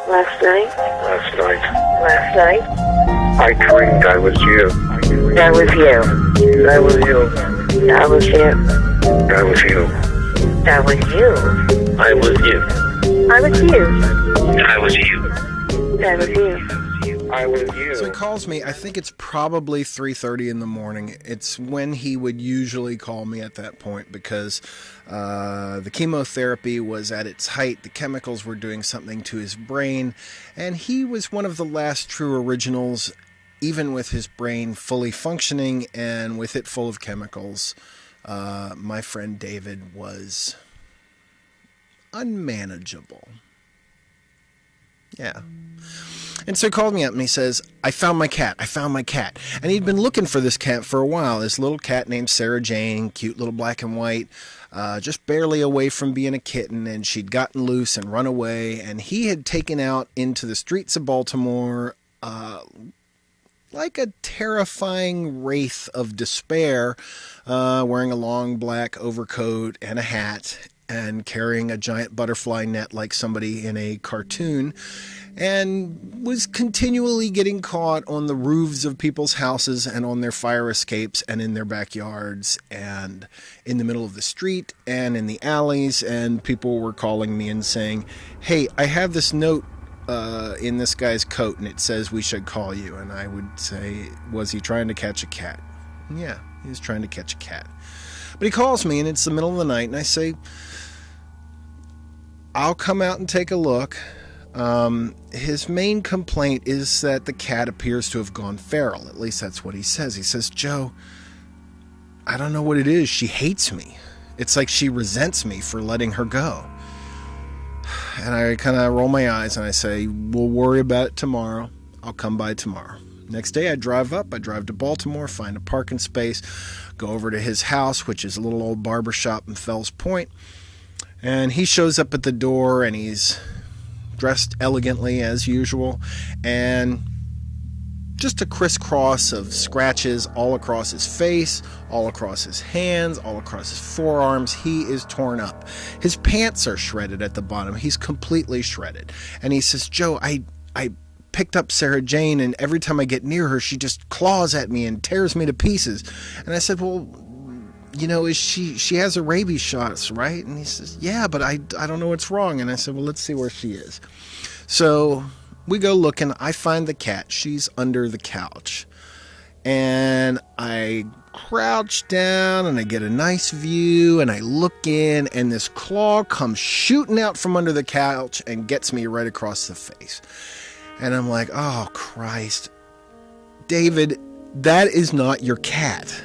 Last night. Last night. Last night. I dreamed I was you. That was you. That was you. That was you. That was you. That was you. I was you. I was you. I was you. That was you. I was you. So he calls me. I think it's probably 3:30 in the morning. It's when he would usually call me at that point because the chemotherapy was at its height. The chemicals were doing something to his brain. And he was one of the last true originals, even with his brain fully functioning and with it full of chemicals. My friend David was unmanageable. Yeah. And so he called me up and he says, I found my cat. And he'd been looking for this cat for a while. This little cat named Sarah Jane, cute little black and white, just barely away from being a kitten. And she'd gotten loose and run away. And he had taken out into the streets of Baltimore like a terrifying wraith of despair, wearing a long black overcoat and a hat and carrying a giant butterfly net like somebody in a cartoon, and was continually getting caught on the roofs of people's houses and on their fire escapes and in their backyards and in the middle of the street and in the alleys. And people were calling me and saying, hey, I have this note in this guy's coat and it says we should call you. And I would say, was he trying to catch a cat? Yeah, he was trying to catch a cat. But he calls me and it's the middle of the night and I say, I'll come out and take a look. His main complaint is that the cat appears to have gone feral. At least that's what he says. He says, Joe, I don't know what it is. She hates me. It's like she resents me for letting her go. And I kind of roll my eyes and I say, we'll worry about it tomorrow. I'll come by tomorrow. Next day I drive up. I drive to Baltimore, find a parking space, go over to his house, which is a little old barber shop in Fells Point. And he shows up at the door and he's dressed elegantly as usual, and just a crisscross of scratches all across his face, all across his hands, all across his forearms. He is torn up. His pants are shredded at the bottom. He's completely shredded. And he says, Joe, I picked up Sarah Jane, and every time I get near her, she just claws at me and tears me to pieces. And I said, well, you know, is she has her rabies shots, right? And he says, yeah, but I don't know what's wrong. And I said, well, let's see where she is. So we go looking. I find the cat. She's under the couch. And I crouch down and I get a nice view and I look in and this claw comes shooting out from under the couch and gets me right across the face. And I'm like, oh, Christ. David, that is not your cat.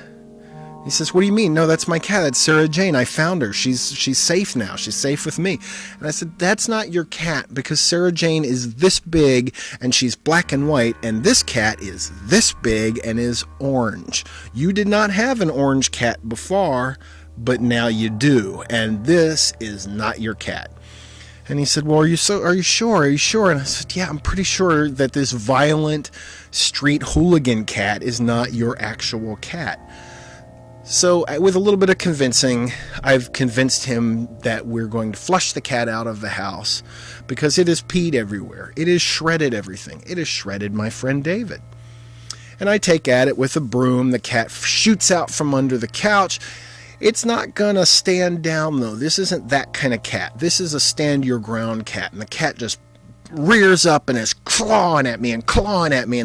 He says, what do you mean? No, that's my cat. That's Sarah Jane. I found her. She's safe now. She's safe with me. And I said, that's not your cat, because Sarah Jane is this big and she's black and white, and this cat is this big and is orange. You did not have an orange cat before, but now you do. And this is not your cat. And he said, well, are you sure? Are you sure? And I said, yeah, I'm pretty sure that this violent street hooligan cat is not your actual cat. So with a little bit of convincing, I've convinced him that we're going to flush the cat out of the house because it has peed everywhere. It has shredded everything. It has shredded my friend David. And I take at it with a broom. The cat shoots out from under the couch. It's not going to stand down, though. This isn't that kind of cat. This is a stand-your-ground cat. And the cat just rears up and is clawing at me, and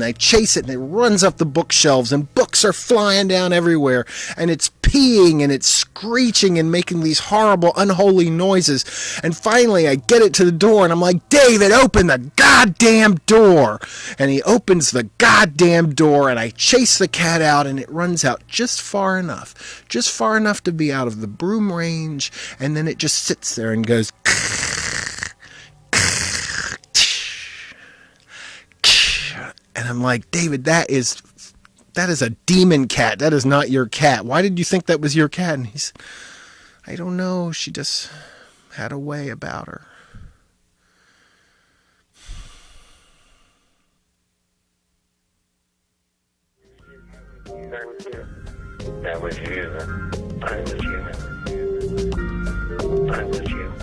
I chase it, and it runs up the bookshelves, and books are flying down everywhere, and it's peeing, and it's screeching, and making these horrible, unholy noises. And finally, I get it to the door, and I'm like, David, open the goddamn door! And he opens the goddamn door, and I chase the cat out, and it runs out just far enough to be out of the broom range, and then it just sits there and goes, and I'm like, David, that is a demon cat. That is not your cat. Why did you think that was your cat? And he said, I don't know. She just had a way about her. That was you. I was you. I was you.